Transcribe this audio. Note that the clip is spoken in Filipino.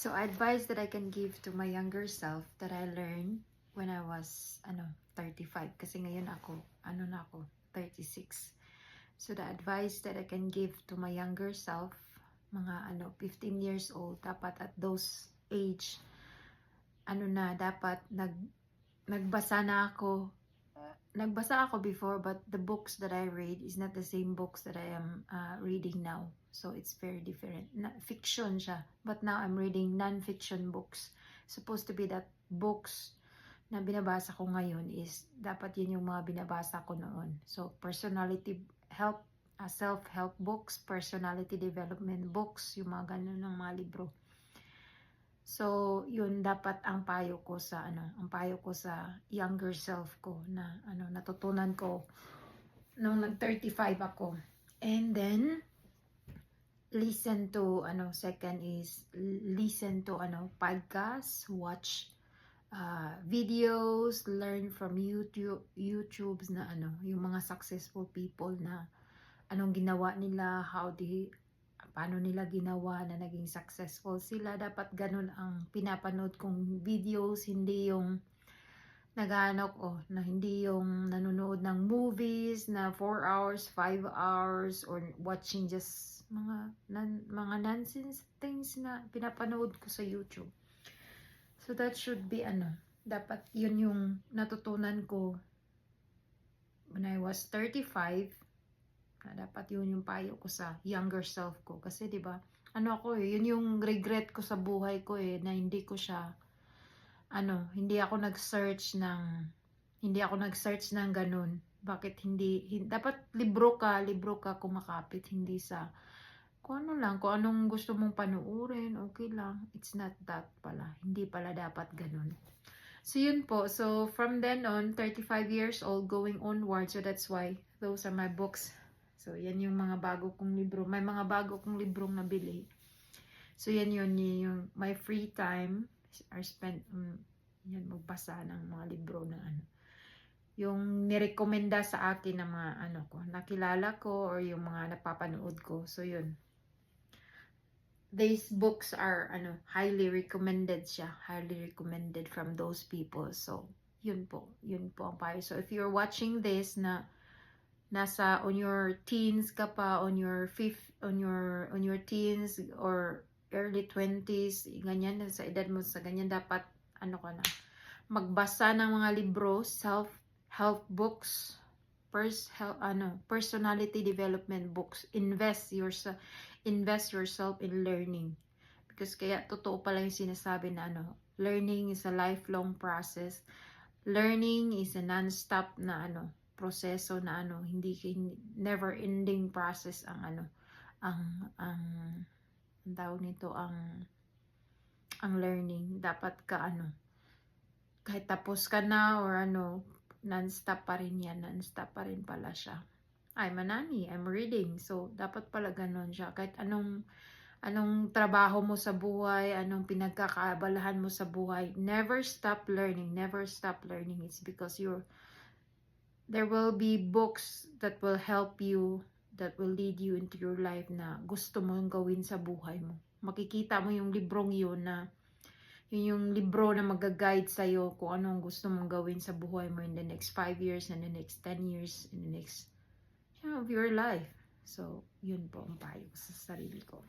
So, advice that I can give to my younger self that I learned when I was 35, kasi ngayon ako 36. So the advice that I can give to my younger self, mga 15 years old, dapat at those age dapat nagbasa na ako. Nagbasa ako before, but the books that I read is not the same books that I am reading now. So it's very different. Fiction siya, but now I'm reading non-fiction books. Supposed to be that books na binabasa ko ngayon is dapat yun yung mga binabasa ko noon. So personality help, self-help books, personality development books, yung mga ganun ng mga libro. So, yun dapat ang payo ko sa younger self ko na natutunan ko nung nag-35 ako. And then listen to second is listen to podcasts, watch videos, learn from YouTubes na yung mga successful people na anong ginawa nila, paano nila ginawa na naging successful sila. Dapat ganun ang pinapanood kong videos, hindi yung hindi yung nanonood ng movies na 4 hours, 5 hours, or watching just mga nonsense things na pinapanood ko sa YouTube. So that should be dapat yun yung natutunan ko when I was 35. Dapat yun yung payo ko sa younger self ko. Kasi diba, yun yung regret ko sa buhay ko na hindi ko siya, hindi ako nag-search ng ganun. Bakit dapat libro ka kumakapit, hindi sa, kung anong gusto mong panuorin, okay lang. It's not that pala. Hindi pala dapat ganun. So yun po. So from then on, 35 years old going onward. So that's why those are my books. So, yan yung mga bago kong libro. May mga bago kong librong nabili. So, yan yung my free time. I spent, yan, magbasa ng mga libro na yung nirekomenda sa akin ng mga nakilala ko or yung mga napapanood ko. So, yun. These books are, highly recommended siya. Highly recommended from those people. So, yun po. Yun po ang payo. So, if you're watching this na on your teens ka pa, on your teens or early 20s, ganyan, sa edad mo sa ganyan, dapat magbasa ng mga libro, self-help books, personality development books, invest yourself in learning. Because kaya totoo pala yung sinasabi na learning is a lifelong process. Learning is a non-stop na proseso na hindi never ending process ang tawag nito, ang learning. Dapat ka kahit tapos ka na or non-stop pa rin yan, non-stop pa rin pala siya. I'm reading, so dapat pala ganun siya. Kahit anong trabaho mo sa buhay, anong pinagkakaabalahan mo sa buhay, never stop learning. It's because there will be books that will help you, that will lead you into your life na gusto mong gawin sa buhay mo. Makikita mo yung librong yun na yun yung libro na mag-guide sa'yo kung anong gusto mong gawin sa buhay mo in the next 5 years, in the next 10 years, in the next of your life. So, yun po ang payo sa sarili ko.